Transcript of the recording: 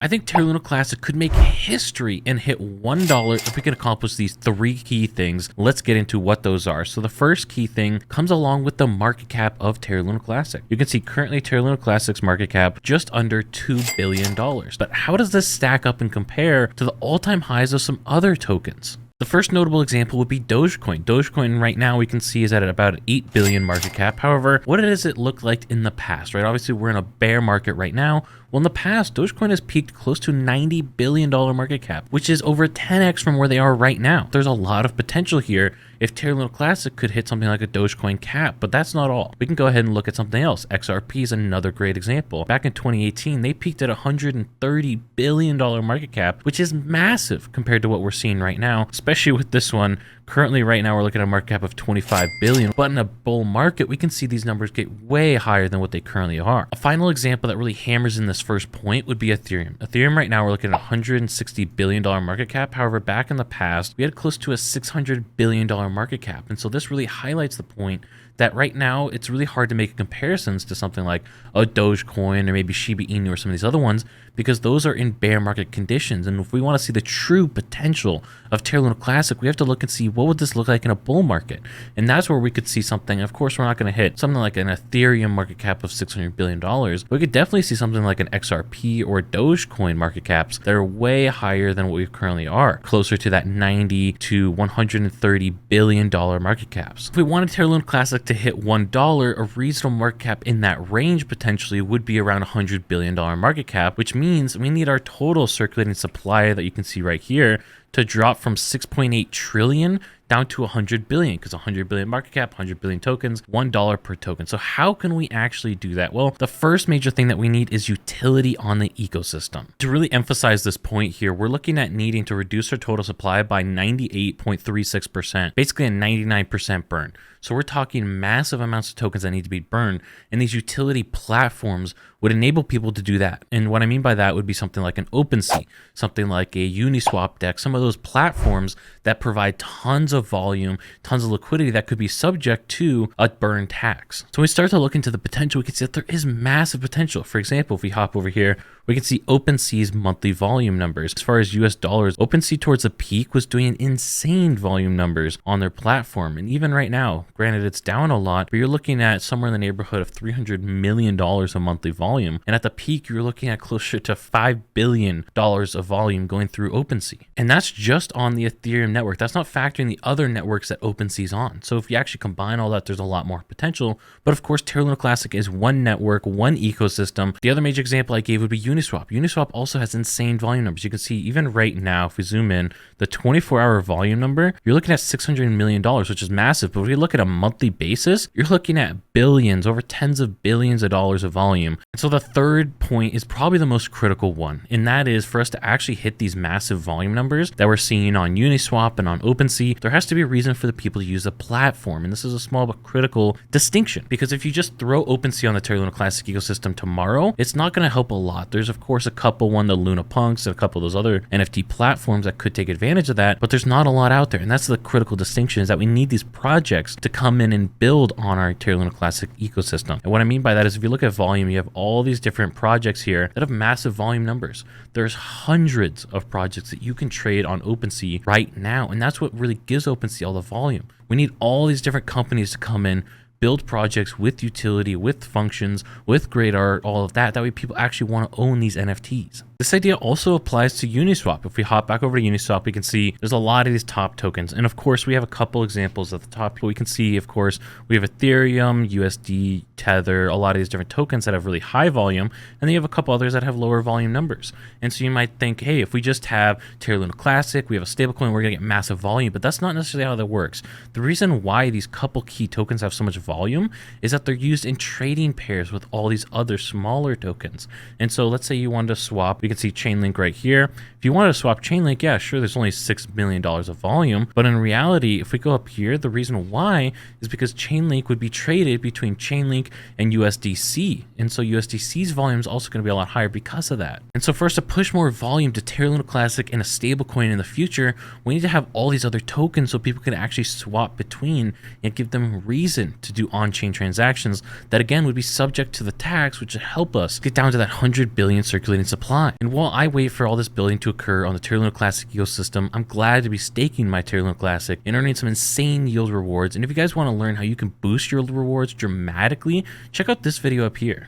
I think Terra Luna Classic could make history and hit $1 if we can accomplish these 3 key things. Let's get into what those are. So the first key thing comes along with the market cap of Terra Luna Classic. You can see currently Terra Luna Classic's market cap just under $2 billion. But how does this stack up and compare to the all-time highs of some other tokens? The first notable example would be Dogecoin. Dogecoin right now we can see is at about 8 billion market cap. However, what does it look like in the past, right? Obviously we're in a bear market right now. Well, in the past, Dogecoin has peaked close to $90 billion market cap, which is over 10x from where they are right now. There's a lot of potential here if Terra Luna Classic could hit something like a Dogecoin cap, but that's not all. We can go ahead and look at something else. XRP is another great example. Back in 2018, they peaked at $130 billion market cap, which is massive compared to what we're seeing right now, especially with this one. Currently, right now, we're looking at a market cap of 25 billion, but in a bull market, we can see these numbers get way higher than what they currently are. A final example that really hammers in this first point would be Ethereum. Ethereum right now, we're looking at $160 billion market cap. However, back in the past, we had close to a $600 billion market cap. And so this really highlights the point that right now, it's really hard to make comparisons to something like a Dogecoin or maybe Shiba Inu or some of these other ones, because those are in bear market conditions. And if we want to see the true potential of Terra Luna Classic, we have to look and see what would this look like in a bull market. And that's where we could see something. Of course, we're not going to hit something like an Ethereum market cap of $600 billion. But we could definitely see something like an XRP or Dogecoin market caps that are way higher than what we currently are, closer to that $90 to $130 billion market caps. If we wanted Terra Luna Classic to hit $1, a reasonable market cap in that range potentially would be around $100 billion market cap, which means we need our total circulating supply that you can see right here to drop from 6.8 trillion down to 100 billion, because 100 billion market cap, 100 billion tokens, $1 per token. So how can we actually do that? Well, the first major thing that we need is utility on the ecosystem. To really emphasize this point here, we're looking at needing to reduce our total supply by 98.36%, basically a 99% burn. So we're talking massive amounts of tokens that need to be burned, and these utility platforms would enable people to do that. And what I mean by that would be something like an OpenSea, something like a Uni Swap deck, some of those platforms that provide tons of volume, tons of liquidity that could be subject to a burn tax. So when we start to look into the potential, we can see that there is massive potential. For example, if we hop over here, we can see OpenSea's monthly volume numbers. As far as US dollars, OpenSea towards the peak was doing insane volume numbers on their platform. And even right now, granted it's down a lot, but you're looking at somewhere in the neighborhood of $300 million of monthly volume. And at the peak, you're looking at closer to $5 billion of volume going through OpenSea. And that's just on the Ethereum network. That's not factoring the other networks that OpenSea's on. So if you actually combine all that, there's a lot more potential. But of course, Terra Luna Classic is one network, one ecosystem. The other major example I gave would be Uni Swap. Uniswap also has insane volume numbers. You can see even right now, if we zoom in, the 24-hour volume number, you're looking at $600 million, which is massive. But if you look at a monthly basis, you're looking at billions, over tens of billions of dollars of volume. And so the third point is probably the most critical one, and that is for us to actually hit these massive volume numbers that we're seeing on Uniswap and on OpenSea, there has to be a reason for the people to use the platform. And this is a small but critical distinction, because if you just throw OpenSea on the Terra Luna Classic ecosystem tomorrow, it's not going to help a lot. There's of course a couple, the Luna Punks and a couple of those other NFT platforms that could take advantage of that, but there's not a lot out there. And that's the critical distinction, is that we need these projects to come in and build on our Terra Luna Classic ecosystem. And what I mean by that is if you look at volume, you have all these different projects here that have massive volume numbers. There's hundreds of projects that you can trade on OpenSea right now. And that's what really gives OpenSea all the volume. We need all these different companies to come in, build projects with utility, with functions, with great art, all of that. That way people actually want to own these NFTs. This idea also applies to Uniswap. If we hop back over to Uniswap, we can see there's a lot of these top tokens. And of course, we have a couple examples at the top. We can see, of course, we have Ethereum, USD, Tether, a lot of these different tokens that have really high volume. And then you have a couple others that have lower volume numbers. And so you might think, hey, if we just have Terra Luna Classic, we have a stablecoin, we're going to get massive volume. But that's not necessarily how that works. The reason why these couple key tokens have so much volume is that they're used in trading pairs with all these other smaller tokens. And so let's say you wanted to swap, you can see Chainlink right here. If you wanted to swap Chainlink, yeah, sure, there's only $6 million of volume. But in reality, if we go up here, the reason why is because Chainlink would be traded between Chainlink and USDC. And so USDC's volume is also going to be a lot higher because of that. And so for us to push more volume to Terra Luna Classic and a stablecoin in the future, we need to have all these other tokens so people can actually swap between and give them reason to do on-chain transactions that again would be subject to the tax, which would help us get down to that 100 billion circulating supply. And while I wait for all this building to occur on the Terra Luna Classic ecosystem, I'm glad to be staking my Terra Luna Classic and earning some insane yield rewards. And if you guys want to learn how you can boost your rewards dramatically, check out this video up here.